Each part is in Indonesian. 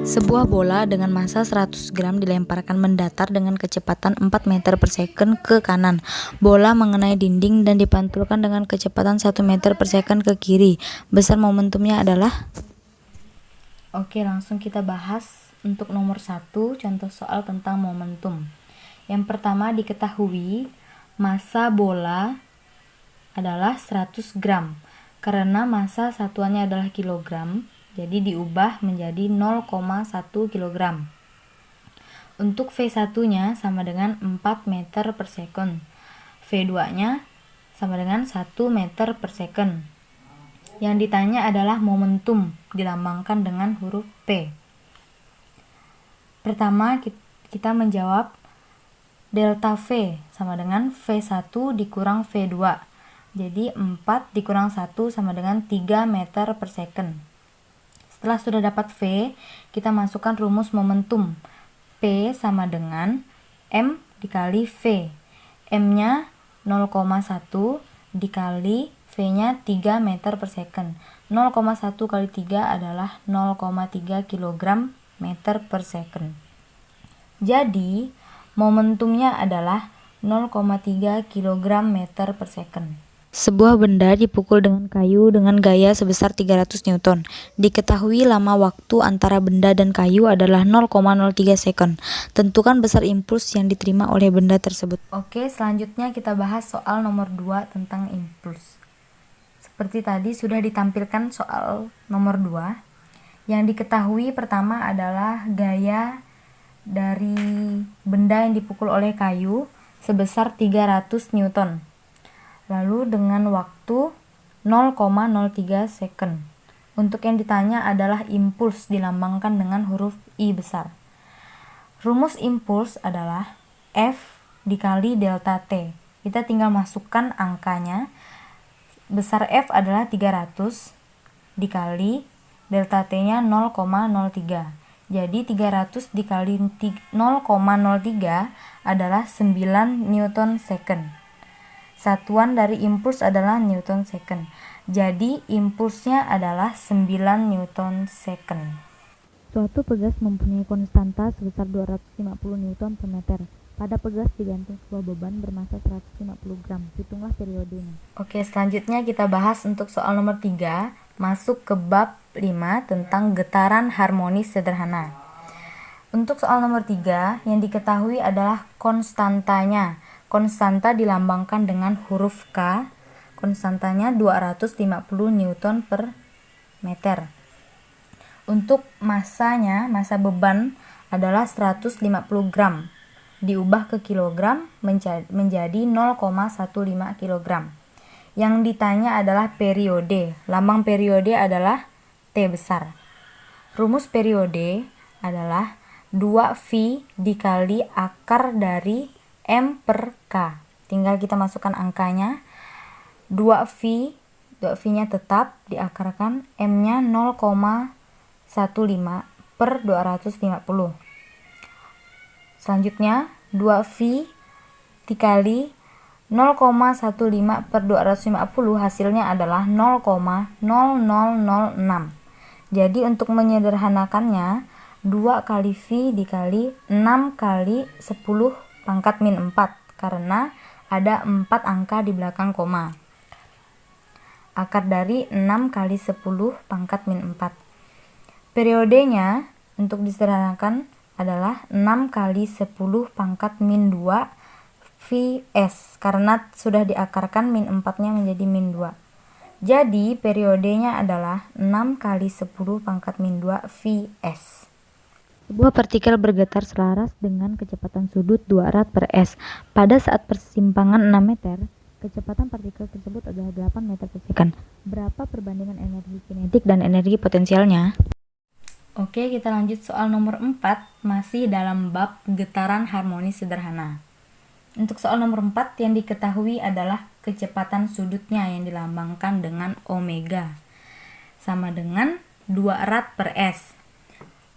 Sebuah bola dengan massa 100 gram dilemparkan mendatar dengan kecepatan 4 meter per second ke kanan. Bola mengenai dinding dan dipantulkan dengan kecepatan 1 meter per second ke kiri. Besar momentumnya adalah? Oke, langsung kita bahas untuk nomor 1, contoh soal tentang momentum. Yang pertama diketahui massa bola adalah 100 gram. Karena massa satuannya adalah kilogram, jadi diubah menjadi 0,1 kg. Untuk V1-nya sama dengan 4 meter per second. V2-nya sama dengan 1 meter per second. Yang ditanya adalah momentum, dilambangkan dengan huruf P. Pertama, kita menjawab delta V sama dengan V1 dikurang V2. Jadi 4 dikurang 1 sama dengan 3 meter per second. Setelah sudah dapat V, kita masukkan rumus momentum. P sama dengan M dikali V. M-nya 0,1 dikali V-nya 3 meter per second. 0,1 kali 3 adalah 0,3 kg meter per second. Jadi, momentumnya adalah 0,3 kg meter per second. Sebuah benda dipukul dengan kayu dengan gaya sebesar 300 Newton. Diketahui lama waktu antara benda dan kayu adalah 0,03 second. Tentukan besar impuls yang diterima oleh benda tersebut. Oke, selanjutnya kita bahas soal nomor 2 tentang impuls. Seperti tadi sudah ditampilkan soal nomor 2. Yang diketahui pertama adalah gaya dari benda yang dipukul oleh kayu sebesar 300 Newton. Lalu dengan waktu 0,03 second. Untuk yang ditanya adalah impuls, dilambangkan dengan huruf I besar. Rumus impuls adalah F dikali delta T. Kita tinggal masukkan angkanya. Besar F adalah 300 dikali delta T-nya 0,03. Jadi 300 dikali 0,03 adalah 9 Newton second. Satuan dari impuls adalah Newton second. Jadi impulsnya adalah 9 Newton second. Suatu pegas mempunyai konstanta sebesar 250 Newton per meter. Pada pegas digantung sebuah beban bermassa 150 gram. Hitunglah periodenya. Oke, selanjutnya kita bahas untuk soal nomor 3, masuk ke bab 5 tentang getaran harmonis sederhana. Untuk soal nomor 3, yang diketahui adalah konstantanya. Konstanta dilambangkan dengan huruf K. Konstantanya 250 Newton per meter. Untuk massanya, massa beban adalah 150 gram. Diubah ke kilogram menjadi 0,15 kg. Yang ditanya adalah periode. Lambang periode adalah T besar. Rumus periode adalah 2V dikali akar dari M per K. Tinggal kita masukkan angkanya. 2V-nya tetap diakarkan, M-nya 0,15 per 250. Selanjutnya 2V dikali 0,15 per 250 hasilnya adalah 0,0006. Jadi untuk menyederhanakannya 2 kali V dikali 6 kali 10 pangkat min 4 karena ada 4 angka di belakang koma. Akar dari 6 kali 10 pangkat min 4. Periodenya untuk disederhanakan adalah 6 kali 10 pangkat min 2 Vs karena sudah diakarkan min 4-nya menjadi min 2. Jadi periodenya adalah 6 kali 10 pangkat min 2 Vs. Sebuah partikel bergetar selaras dengan kecepatan sudut 2 rad per s. Pada saat persimpangan 6 meter, kecepatan partikel tersebut adalah 8 meter per second. Berapa perbandingan energi kinetik dan energi potensialnya? Oke, kita lanjut soal nomor 4, masih dalam bab getaran harmonis sederhana. Untuk soal nomor 4 yang diketahui adalah kecepatan sudutnya yang dilambangkan dengan omega. Sama dengan 2 rad per s.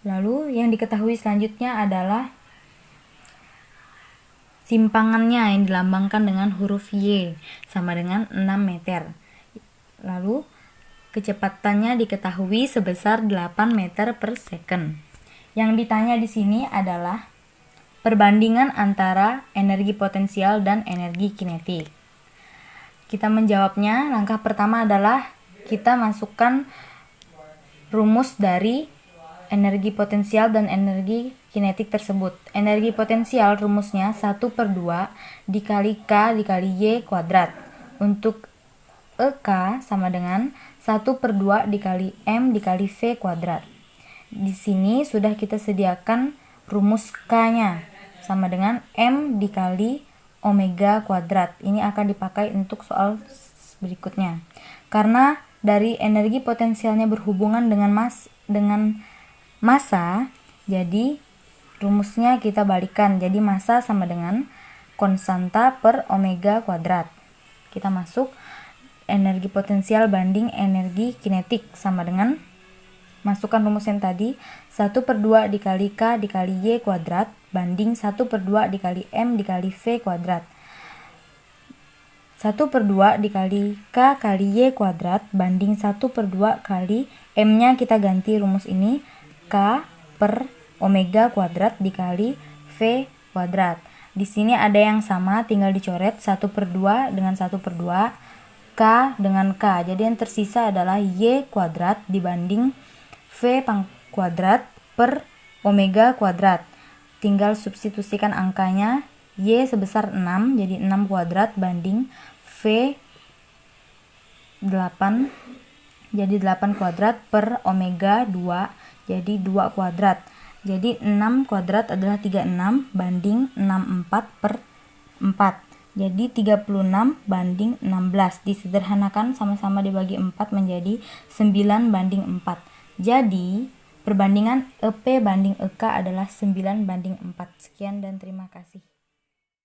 Lalu yang diketahui selanjutnya adalah simpangannya yang dilambangkan dengan huruf Y sama dengan 6 meter. Lalu kecepatannya diketahui sebesar 8 meter per second. Yang ditanya di sini adalah perbandingan antara energi potensial dan energi kinetik. Kita menjawabnya, langkah pertama adalah kita masukkan rumus dari energi potensial dan energi kinetik tersebut. Energi potensial rumusnya 1/2 dikali K dikali Y kuadrat. Untuk EK sama dengan 1/2 dikali M dikali V kuadrat. Di sini sudah kita sediakan rumus K-nya sama dengan M dikali omega kuadrat. Ini akan dipakai untuk soal berikutnya. Karena dari energi potensialnya berhubungan dengan massa, jadi rumusnya kita balikan. Jadi massa sama dengan konstanta per omega kuadrat. Kita masuk energi potensial banding energi kinetik sama dengan, masukkan rumus yang tadi, 1/2 dikali K dikali Y kuadrat banding 1/2 dikali M dikali V kuadrat. 1/2 dikali K kali Y kuadrat banding 1/2 kali M-nya kita ganti rumus ini, K per omega kuadrat dikali V kuadrat. Di sini ada yang sama, tinggal dicoret 1/2 dengan 1/2, K dengan K. Jadi yang tersisa adalah Y kuadrat dibanding V kuadrat per omega kuadrat. Tinggal substitusikan angkanya, Y sebesar 6, jadi 6 kuadrat banding V 8, jadi 8 kuadrat per omega 2, jadi 2 kuadrat. Jadi 6 kuadrat adalah 36 banding 64 per 4. Jadi 36 banding 16. Disederhanakan sama-sama dibagi 4 menjadi 9 banding 4. Jadi perbandingan EP banding EK adalah 9 banding 4. Sekian dan terima kasih.